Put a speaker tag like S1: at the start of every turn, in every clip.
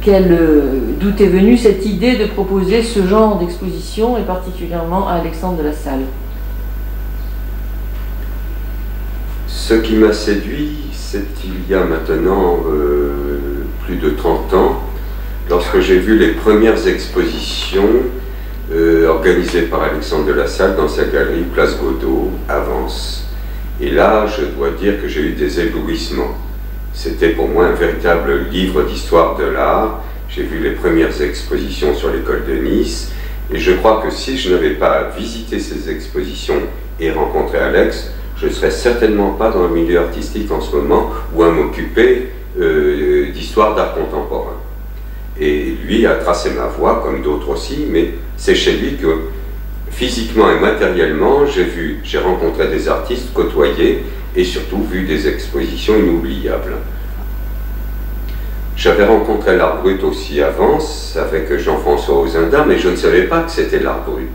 S1: d'où est venue cette idée de proposer ce genre d'exposition, et particulièrement à Alexandre de la Salle?
S2: Ce qui m'a séduit, c'est il y a maintenant plus de 30 ans, lorsque j'ai vu les premières expositions organisées par Alexandre de la Salle dans sa galerie Place Godot, à Vence. Et là, je dois dire que j'ai eu des éblouissements. C'était pour moi un véritable livre d'histoire de l'art. J'ai vu les premières expositions sur l'école de Nice, et je crois que si je n'avais pas visité ces expositions et rencontré Alex, je ne serais certainement pas dans le milieu artistique en ce moment, ou à m'occuper d'histoire d'art contemporain. Et lui a tracé ma voie, comme d'autres aussi, mais c'est chez lui que, physiquement et matériellement, j'ai rencontré des artistes, côtoyé, et surtout vu des expositions inoubliables. J'avais rencontré l'art brut aussi à Vence, avec Jean-François Ozindin, mais je ne savais pas que c'était l'art brut.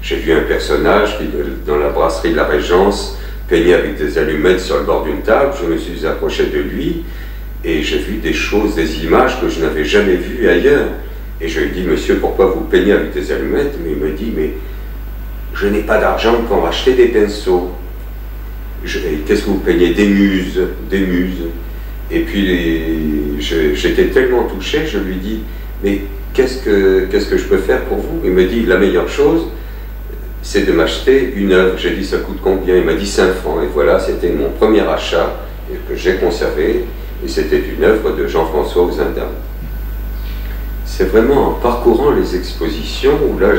S2: J'ai vu un personnage qui, dans la brasserie de la Régence, peignait avec des allumettes sur le bord d'une table. Je me suis approché de lui, et j'ai vu des choses, des images que je n'avais jamais vues ailleurs. Et je lui ai dit, monsieur, pourquoi vous peignez avec des allumettes? Mais il me dit, mais je n'ai pas d'argent pour acheter des pinceaux. Qu'est-ce que vous peignez? Des muses, des muses. Et puis j'étais tellement touché, je lui dis, mais qu'est-ce que je peux faire pour vous? Il me dit, la meilleure chose, c'est de m'acheter une œuvre. J'ai dit, ça coûte combien? Il m'a dit 5 francs. Et voilà, c'était mon premier achat que j'ai conservé. Et c'était une œuvre de Jean-François Ozindin. C'est vraiment en parcourant les expositions où là,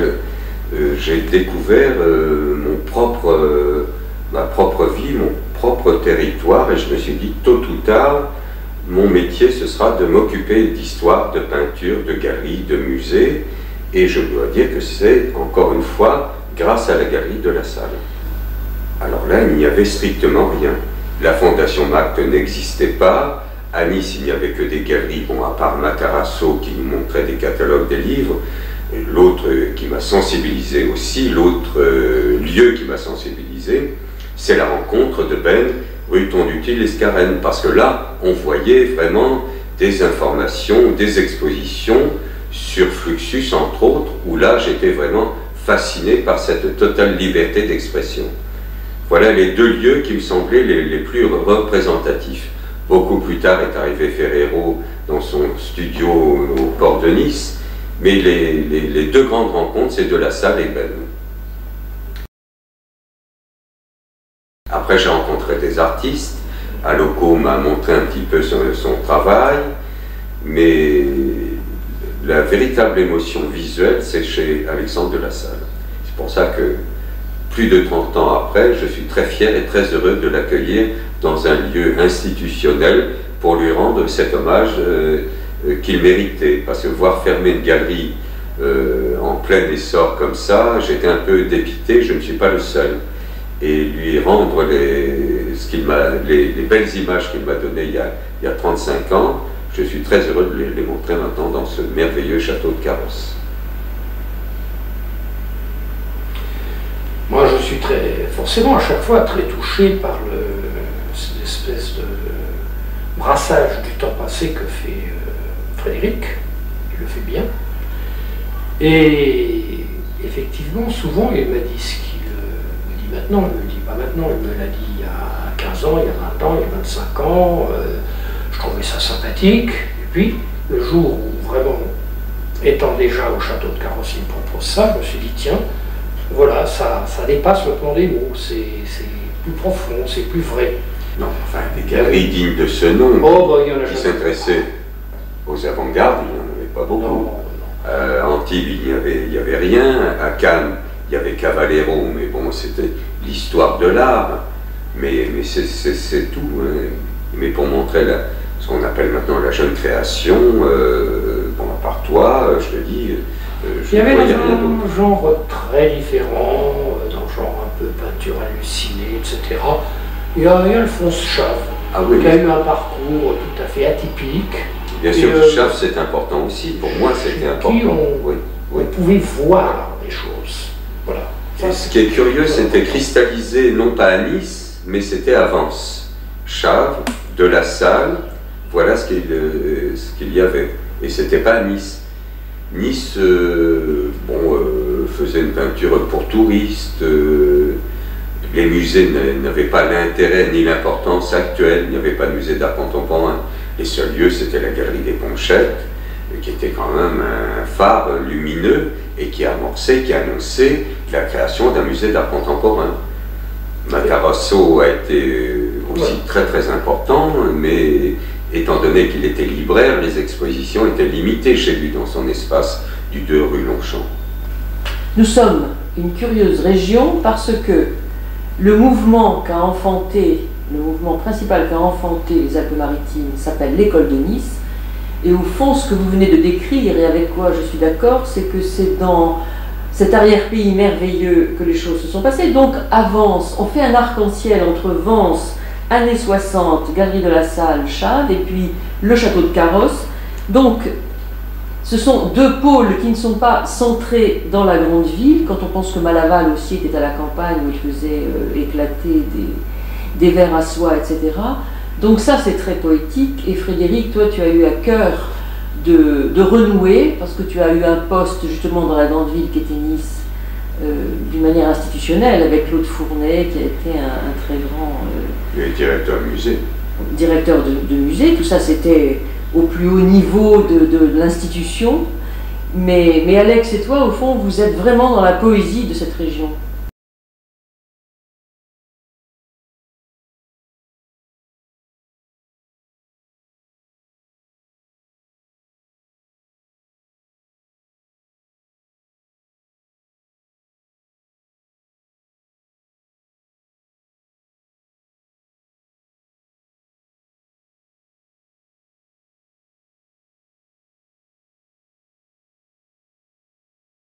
S2: j'ai découvert ma propre vie, mon propre territoire, et je me suis dit, tôt ou tard, mon métier, ce sera de m'occuper d'histoire, de peinture, de galerie, de musée, et je dois dire que c'est, encore une fois, grâce à la galerie de la Salle. Alors là, il n'y avait strictement rien. La Fondation Marc n'existait pas. À Nice, il n'y avait que des galeries, bon, à part Matarasso qui nous montrait des catalogues des livres. L'autre qui m'a sensibilisé aussi, l'autre lieu qui m'a sensibilisé, c'est la rencontre de Ben, rue Tondutil-Escarène, parce que là, on voyait vraiment des informations, des expositions sur Fluxus, entre autres, où là, j'étais vraiment fasciné par cette totale liberté d'expression. Voilà les deux lieux qui me semblaient les plus représentatifs. Beaucoup plus tard est arrivé Ferrero dans son studio au port de Nice, mais les deux grandes rencontres, c'est de la Salle et Ben. Après, j'ai rencontré des artistes. Aloco m'a montré un petit peu son travail, mais la véritable émotion visuelle, c'est chez Alexandre de la Salle. C'est pour ça que, plus de 30 ans après, je suis très fier et très heureux de l'accueillir dans un lieu institutionnel pour lui rendre cet hommage qu'il méritait. Parce que voir fermer une galerie en plein essor comme ça, j'étais un peu dépité, je ne suis pas le seul. Et lui rendre les belles images qu'il m'a données il y a 35 ans, je suis très heureux de les montrer maintenant dans ce merveilleux château de Carrosse.
S3: Moi, je suis forcément à chaque fois très touché par cette espèce de brassage du temps passé que fait Frédéric. Il le fait bien. Et effectivement, souvent, il m'a dit ce qu'il me dit maintenant. Il ne me le dit pas maintenant, il me l'a dit il y a 15 ans, il y a 20 ans, il y a 25 ans. Je trouvais ça sympathique. Et puis, le jour où vraiment, étant déjà au château de Carrosse, il me propose ça, je me suis dit, tiens, voilà, ça dépasse le plan des mots, c'est plus profond, c'est plus vrai.
S2: Non, enfin, des galeries dignes de ce nom, qui s'intéressaient aux avant-gardes, il n'y en avait pas beaucoup. À Antibes, il n'y avait rien. À Cannes, il y avait Cavallero, mais bon, c'était l'histoire de l'art. Mais c'est tout. Hein. Mais pour montrer ce qu'on appelle maintenant la jeune création, bon, à part toi, je te dis...
S3: il y avait un genre très différent, dans le genre un peu peinture hallucinée, etc. Il y a Alphonse Chave, qui a eu un parcours tout à fait atypique.
S2: Bien sûr, Chave, c'est important aussi. Pour moi, c'était important.
S3: On pouvait voir les choses. Voilà.
S2: Et ce qui est curieux, c'était cristallisé, non pas à Nice, mais c'était à Vence. Chave, de la Salle, voilà ce qu'il y avait. Et c'était pas à Nice. Nice faisait une peinture pour touristes. Les musées n'avaient pas l'intérêt ni l'importance actuelle. Il n'y avait pas de musée d'art contemporain. Les seuls lieux, c'était la Galerie des Ponchettes, qui était quand même un phare lumineux et qui annonçait la création d'un musée d'art contemporain. Matarazzo a été aussi très très important, mais étant donné qu'il était libraire, les expositions étaient limitées chez lui dans son espace du 2 rue Longchamp.
S1: Nous sommes une curieuse région parce que le mouvement principal qu'a enfanté les Alpes-Maritimes s'appelle l'école de Nice. Et au fond, ce que vous venez de décrire, et avec quoi je suis d'accord, c'est que c'est dans cet arrière-pays merveilleux que les choses se sont passées. Donc, à Vence, on fait un arc-en-ciel entre Vence, années 60, Galerie de la Salle, Chave, et puis le château de Carrosse. Donc, ce sont deux pôles qui ne sont pas centrés dans la grande ville. Quand on pense que Malaval aussi était à la campagne, où il faisait éclater des vers à soie, etc. Donc ça, c'est très poétique. Et Frédéric, toi, tu as eu à cœur de renouer, parce que tu as eu un poste justement dans la grande ville qui était Nice, d'une manière institutionnelle, avec Claude Fournet, qui a été un très grand...
S2: directeur de musée.
S1: Directeur de musée. Tout ça, c'était au plus haut niveau de l'institution. Mais Alex et toi, au fond, vous êtes vraiment dans la poésie de cette région.